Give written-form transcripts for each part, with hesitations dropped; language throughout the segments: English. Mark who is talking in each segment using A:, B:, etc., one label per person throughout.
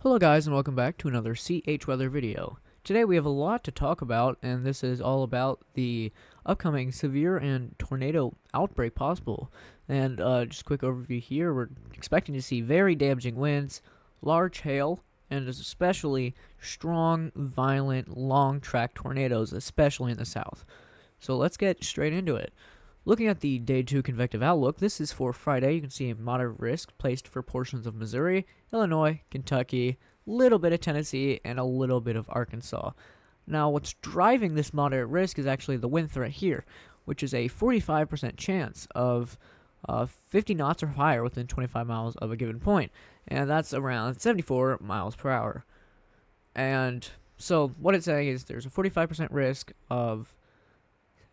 A: Hello guys and welcome back to another CH Weather video. Today we have a lot to talk about, and this is all about the upcoming severe and tornado outbreak possible. And just a quick overview here, we're expecting to see very damaging winds, large hail, and especially strong, violent, long track tornadoes, especially in the south. So let's get straight into it. Looking at the Day 2 convective outlook, this is for Friday. You can see a moderate risk placed for portions of Missouri, Illinois, Kentucky, little bit of Tennessee, and a little bit of Arkansas. Now, what's driving this moderate risk is actually the wind threat here, which is a 45% chance of 50 knots or higher within 25 miles of a given point, and that's around 74 miles per hour. And so what it's saying is there's a 45% risk of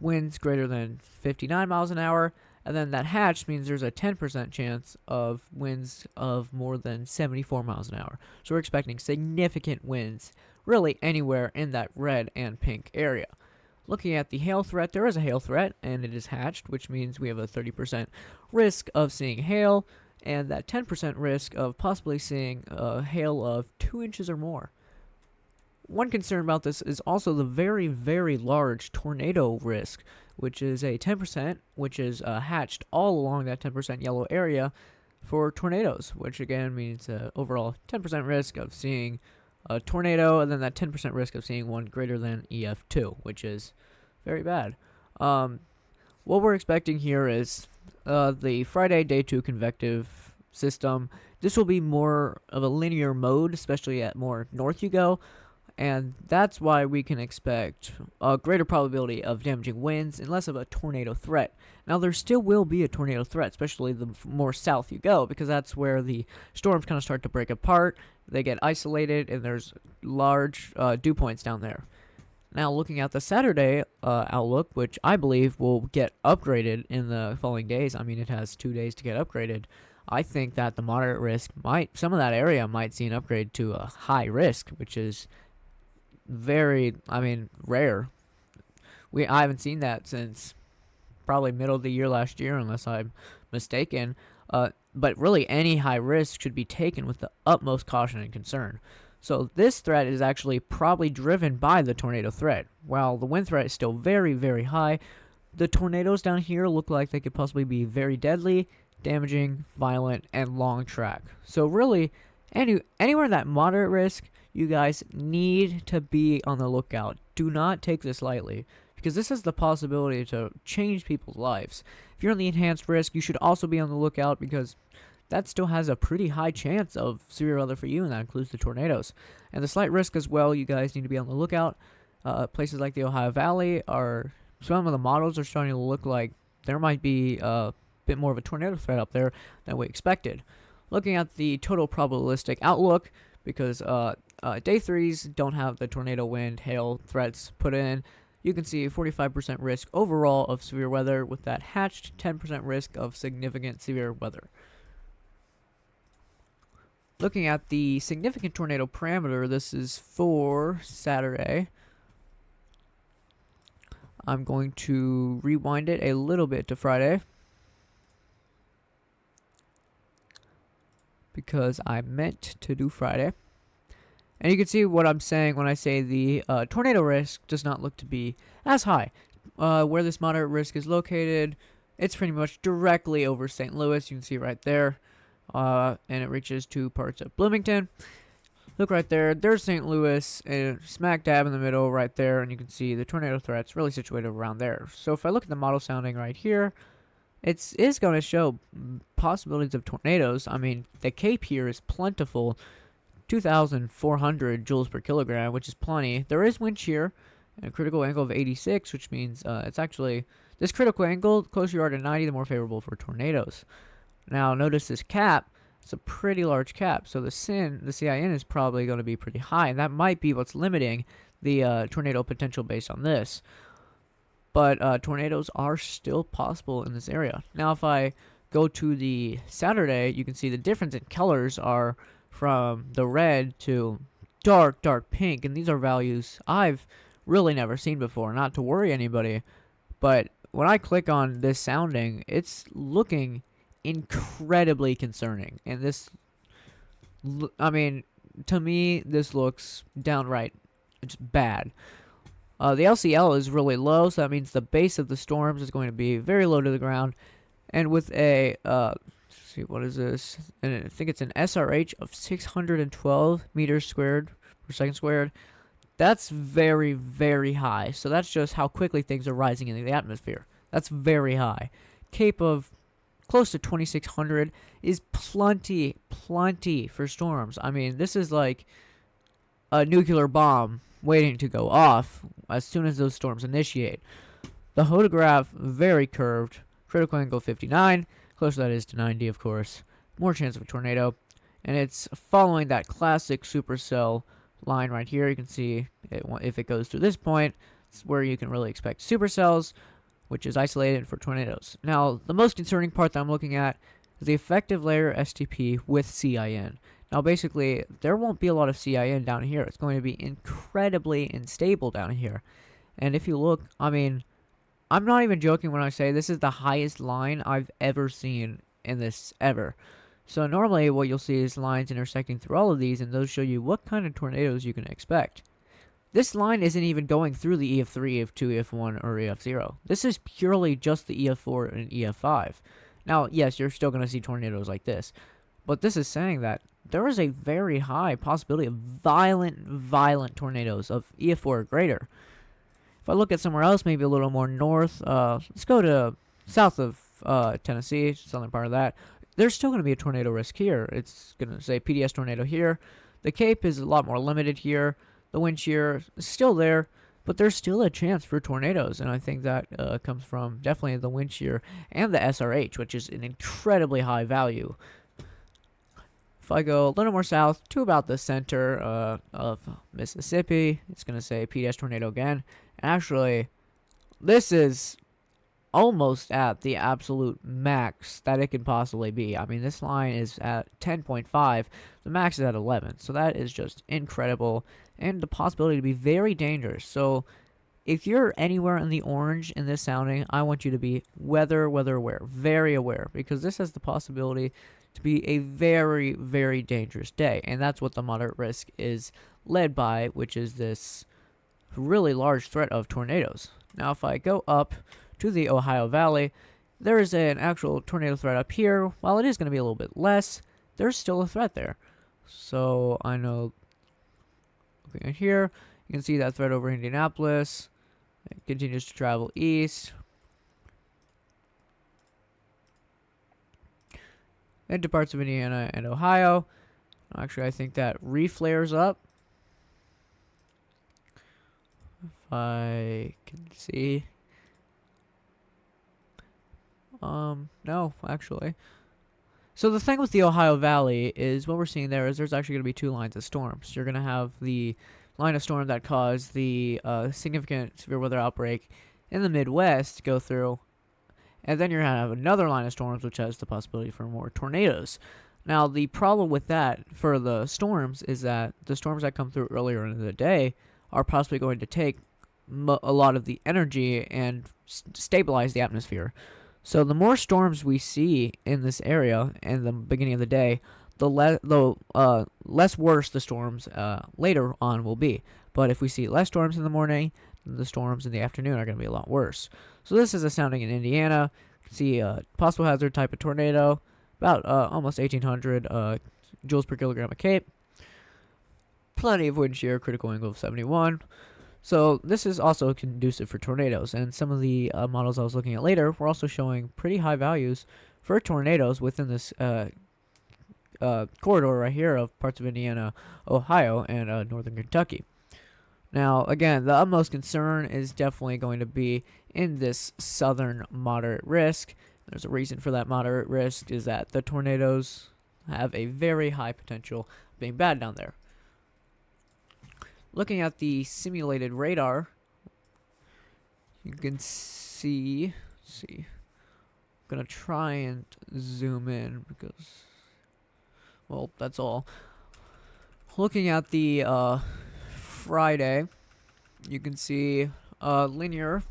A: winds greater than 59 miles an hour, and then that hatch means there's a 10% chance of winds of more than 74 miles an hour. So we're expecting significant winds really anywhere in that red and pink area. Looking at the hail threat, there is a hail threat, and it is hatched, which means we have a 30% risk of seeing hail, and that 10% risk of possibly seeing hail of 2 inches or more. One concern about this is also the very, very large tornado risk, which is a 10%, which is hatched all along that 10% yellow area for tornadoes, which again means overall 10% risk of seeing a tornado, and then that 10% risk of seeing one greater than EF2, which is very bad. What we're expecting here is the Friday Day 2 convective system. This will be more of a linear mode, especially at more north you go. And that's why we can expect a greater probability of damaging winds and less of a tornado threat. Now, there still will be a tornado threat, especially the more south you go, because that's where the storms kind of start to break apart. They get isolated, and there's large dew points down there. Now, looking at the Saturday outlook, which I believe will get upgraded in the following days. I mean, it has 2 days to get upgraded. I think that the moderate risk some of that area might see an upgrade to a high risk, which is very, rare. I haven't seen that since probably middle of the year last year, unless I'm mistaken. But really, any high risk should be taken with the utmost caution and concern. So this threat is actually probably driven by the tornado threat. While the wind threat is still very, very high, the tornadoes down here look like they could possibly be very deadly, damaging, violent, and long track. So really, anywhere in that moderate risk, you guys need to be on the lookout. Do not take this lightly, because this has the possibility to change people's lives. If you're on the enhanced risk, you should also be on the lookout, because that still has a pretty high chance of severe weather for you, and that includes the tornadoes. And the slight risk as well, you guys need to be on the lookout. Places like the Ohio Valley some of the models are starting to look like there might be a bit more of a tornado threat up there than we expected. Looking at the total probabilistic outlook, because Day 3s don't have the tornado wind, hail threats put in, you can see 45% risk overall of severe weather with that hatched 10% risk of significant severe weather. Looking at the significant tornado parameter, this is for Saturday. I'm going to rewind it a little bit to Friday, because I meant to do Friday. And you can see what I'm saying when I say the tornado risk does not look to be as high. Where this moderate risk is located, it's pretty much directly over St. Louis. You can see right there. And it reaches to parts of Bloomington. Look right there. There's St. Louis, and smack dab in the middle right there. And you can see the tornado threat's really situated around there. So if I look at the model sounding right here, it is going to show possibilities of tornadoes. I mean, the Cape here is plentiful. 2,400 joules per kilogram, which is plenty. There is wind shear and a critical angle of 86, which means it's actually this critical angle, the closer you are to 90, the more favorable for tornadoes. Now, notice this cap. It's a pretty large cap, so the CIN is probably going to be pretty high, and that might be what's limiting the tornado potential based on this. But tornadoes are still possible in this area. Now, if I go to the Saturday, you can see the difference in colors are from the red to dark pink, and these are values I've really never seen before. Not to worry anybody, but when I click on this sounding, it's looking incredibly concerning. And this, to me, this looks downright just bad. The LCL is really low, so that means the base of the storms is going to be very low to the ground. And with a, let's see, what is this? And I think it's an SRH of 612 meters squared per second squared. That's very, very high. So that's just how quickly things are rising in the atmosphere. That's very high. Cape of close to 2600 is plenty for storms. I mean, this is like a nuclear bomb waiting to go off as soon as those storms initiate. The hodograph, very curved. Critical angle 59. Closer that is to 90, of course. More chance of a tornado. And it's following that classic supercell line right here. You can see if it goes to this point, it's where you can really expect supercells, which is isolated for tornadoes. Now, the most concerning part that I'm looking at is the effective layer STP with CIN. Now, basically, there won't be a lot of CIN down here. It's going to be incredibly unstable down here. And if you look, I mean, I'm not even joking when I say this is the highest line I've ever seen in this ever. So normally what you'll see is lines intersecting through all of these, and those show you what kind of tornadoes you can expect. This line isn't even going through the EF3, EF2, EF1, or EF0. This is purely just the EF4 and EF5. Now, yes, you're still going to see tornadoes like this, but this is saying that there is a very high possibility of violent tornadoes of EF4 or greater. If I look at somewhere else, maybe a little more north, let's go to south of Tennessee, southern part of that. There's still going to be a tornado risk here. It's going to say PDS tornado here. The Cape is a lot more limited here. The wind shear is still there, but there's still a chance for tornadoes, and I think that comes from definitely the wind shear and the SRH, which is an incredibly high value. If I go a little more south to about the center of Mississippi, it's going to say PDS tornado again. And actually, this is almost at the absolute max that it can possibly be. I mean, this line is at 10.5. The max is at 11. So that is just incredible. And the possibility to be very dangerous. So if you're anywhere in the orange in this sounding, I want you to be weather aware. Very aware. Because this has the possibility to be a very, very dangerous day. And that's what the moderate risk is led by, which is this really large threat of tornadoes. Now, if I go up to the Ohio Valley, there is an actual tornado threat up here. While it is going to be a little bit less, there's still a threat there. So I know, looking at here, you can see that threat over Indianapolis. It continues to travel east. Into parts of Indiana and Ohio. Actually, I think that reflares up. If I can see. No, actually. So the thing with the Ohio Valley is what we're seeing there is there's actually going to be two lines of storms. You're going to have the line of storm that caused the significant severe weather outbreak in the Midwest go through. And then you're going to have another line of storms which has the possibility for more tornadoes. Now, the problem with that for the storms is that the storms that come through earlier in the day are possibly going to take a lot of the energy and stabilize the atmosphere. So the more storms we see in this area in the beginning of the day, the less worse the storms later on will be. But if we see less storms in the morning, the storms in the afternoon are going to be a lot worse. So this is a sounding in Indiana. You can see a possible hazard type of tornado, about almost 1,800 joules per kilogram of Cape. Plenty of wind shear, critical angle of 71. So this is also conducive for tornadoes, and some of the models I was looking at later were also showing pretty high values for tornadoes within this corridor right here of parts of Indiana, Ohio, and northern Kentucky. Now, again, the utmost concern is definitely going to be in this southern moderate risk. There's a reason for that moderate risk is that the tornadoes have a very high potential of being bad down there. Looking at the simulated radar, you can see, I'm going to try and zoom in because, well, that's all. Looking at the Friday, you can see linear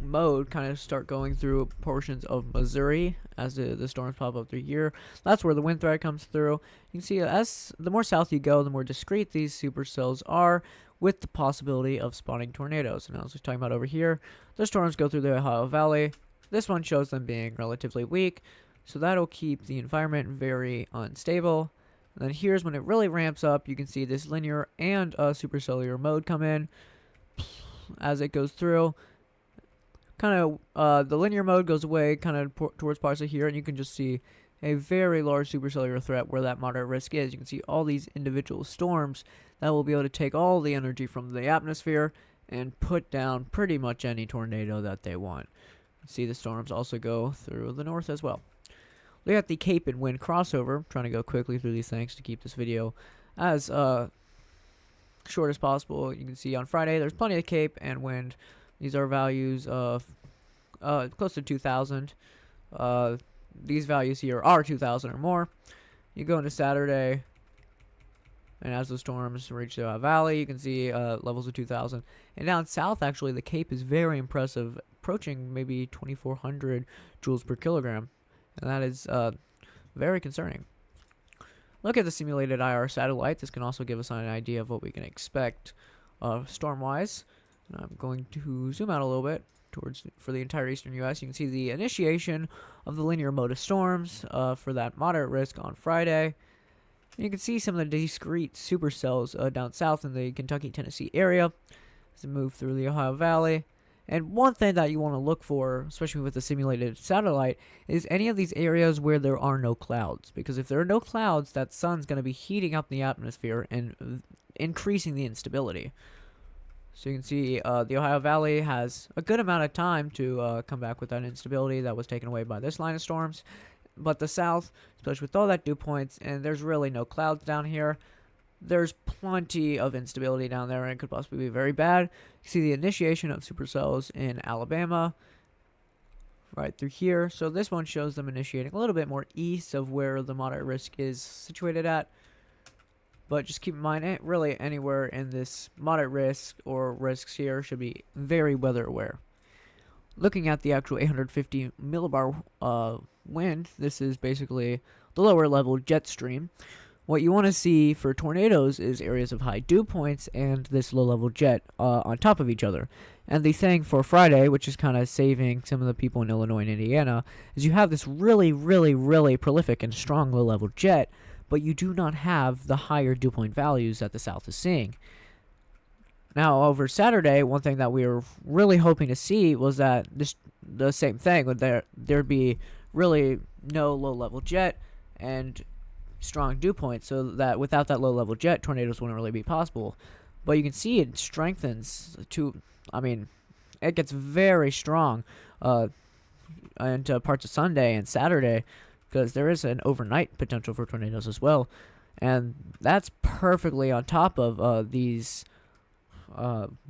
A: mode kind of start going through portions of Missouri as the storms pop up through here. That's where the wind threat comes through. You can see as the more south you go, the more discrete these supercells are, with the possibility of spawning tornadoes. And as we're talking about over here, the storms go through the Ohio Valley. This one shows them being relatively weak, so that'll keep the environment very unstable. And then here's when it really ramps up. You can see this linear and supercellular mode come in as it goes through. Kind of the linear mode goes away kind of towards parts of here, and you can just see a very large supercellular threat where that moderate risk is. You can see all these individual storms that will be able to take all the energy from the atmosphere and put down pretty much any tornado that they want. See the storms also go through the north as well. Look at the Cape and wind crossover. I'm trying to go quickly through these things to keep this video as short as possible. You can see on Friday there's plenty of Cape and wind. These are values of close to 2,000. These values here are 2,000 or more. You go into Saturday, and as the storms reach the Valley, you can see levels of 2,000. And down south, actually, the Cape is very impressive, approaching maybe 2,400 joules per kilogram. And that is very concerning. Look at the simulated IR satellite. This can also give us an idea of what we can expect storm-wise. I'm going to zoom out a little bit for the entire eastern U.S. You can see the initiation of the linear mode of storms for that moderate risk on Friday. And you can see some of the discrete supercells down south in the Kentucky-Tennessee area as they move through the Ohio Valley. And one thing that you want to look for, especially with the simulated satellite, is any of these areas where there are no clouds. Because if there are no clouds, that sun's going to be heating up the atmosphere and increasing the instability. So you can see the Ohio Valley has a good amount of time to come back with that instability that was taken away by this line of storms. But the south, especially with all that dew points, and there's really no clouds down here, there's plenty of instability down there, and it could possibly be very bad. You see the initiation of supercells in Alabama right through here. So this one shows them initiating a little bit more east of where the moderate risk is situated at. But just keep in mind, really anywhere in this moderate risk or risks here should be very weather aware. Looking at the actual 850 millibar wind, this is basically the lower level jet stream. What you want to see for tornadoes is areas of high dew points and this low level jet on top of each other. And the thing for Friday, which is kind of saving some of the people in Illinois and Indiana, is you have this really, really, really prolific and strong low level jet, but you do not have the higher dew point values that the south is seeing. Now, over Saturday, one thing that we were really hoping to see was that the same thing, would there'd be really no low-level jet and strong dew points, so that without that low-level jet, tornadoes wouldn't really be possible. But you can see it strengthens to, it gets very strong into parts of Sunday and Saturday, because there is an overnight potential for tornadoes as well. And that's perfectly on top of these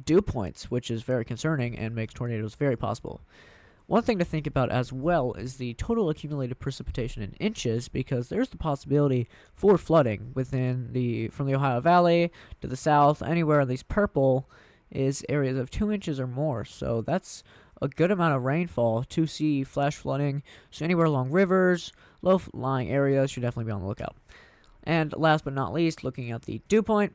A: dew points, which is very concerning and makes tornadoes very possible. One thing to think about as well is the total accumulated precipitation in inches, because there's the possibility for flooding from the Ohio Valley to the south. Anywhere in these purple is areas of 2 inches or more, so that's a good amount of rainfall to see flash flooding. So anywhere along rivers, low-lying areas should definitely be on the lookout. And last but not least, looking at the dew point,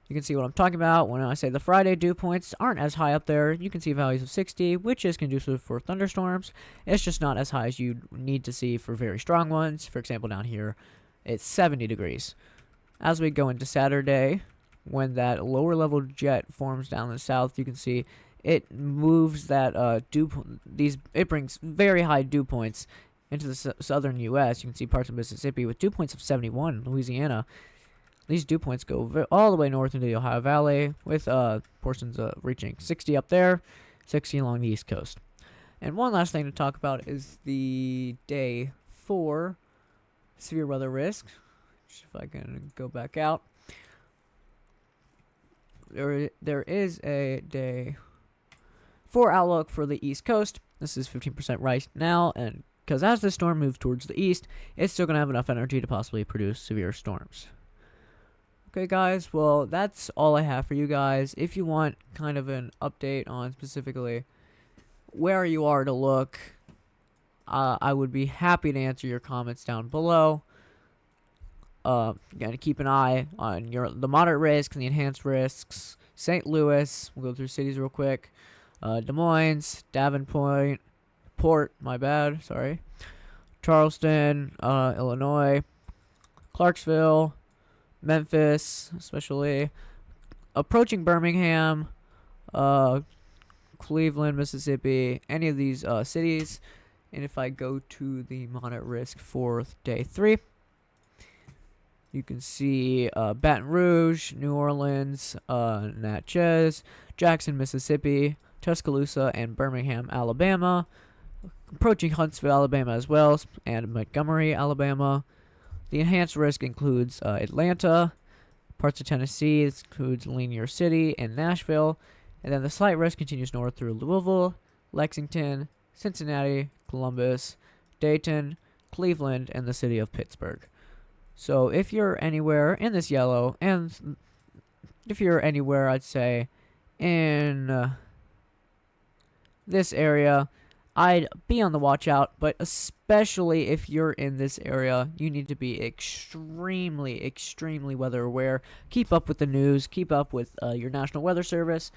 A: you can see what I'm talking about. When I say the Friday dew points aren't as high up there, you can see values of 60, which is conducive for thunderstorms. It's just not as high as you need to see for very strong ones. For example, down here, it's 70 degrees. As we go into Saturday, when that lower level jet forms down the south, you can see it moves that it brings very high dew points into the southern U.S. You can see parts of Mississippi with dew points of 71, Louisiana. These dew points go all the way north into the Ohio Valley, with portions reaching 60 up there, 60 along the East Coast. And one last thing to talk about is the day 4 severe weather risk. If I can go back out. There is a day 4 outlook for the East Coast. This is 15% right now, and because as the storm moves towards the east, it's still going to have enough energy to possibly produce severe storms. Okay, guys, well, that's all I have for you guys. If you want kind of an update on specifically where you are to look. I would be happy to answer your comments down below. Gotta keep an eye on the moderate risk and the enhanced risks. St. Louis, we'll go through cities real quick. Des Moines, Davenport, sorry. Charleston, Illinois, Clarksville, Memphis, especially. Approaching Birmingham, Cleveland, Mississippi, any of these cities. And if I go to the moderate risk for day 3, you can see Baton Rouge, New Orleans, Natchez, Jackson, Mississippi, Tuscaloosa, and Birmingham, Alabama. Approaching Huntsville, Alabama as well, and Montgomery, Alabama. The enhanced risk includes Atlanta, parts of Tennessee. This includes Linear City and Nashville. And then the slight risk continues north through Louisville, Lexington, Cincinnati, Columbus, Dayton, Cleveland, and the city of Pittsburgh. So if you're anywhere in this yellow, and if you're anywhere, I'd say, in this area, I'd be on the watch out, but especially if you're in this area, you need to be extremely, extremely weather aware. Keep up with the news, keep up with your National Weather Service.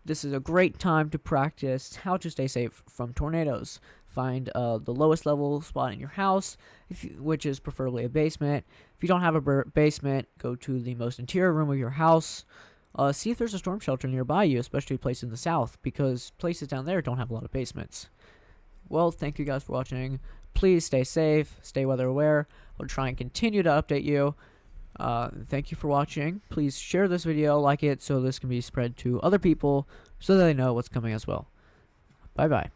A: This is a great time to practice how to stay safe from tornadoes. Find the lowest level spot in your house, which is preferably a basement. If you don't have a basement, go to the most interior room of your house. See if there's a storm shelter nearby you, especially places in the south, because places down there don't have a lot of basements. Well, thank you guys for watching. Please stay safe, stay weather aware. We'll try and continue to update you. Thank you for watching. Please share this video, like it, so this can be spread to other people so that they know what's coming as well. Bye-bye.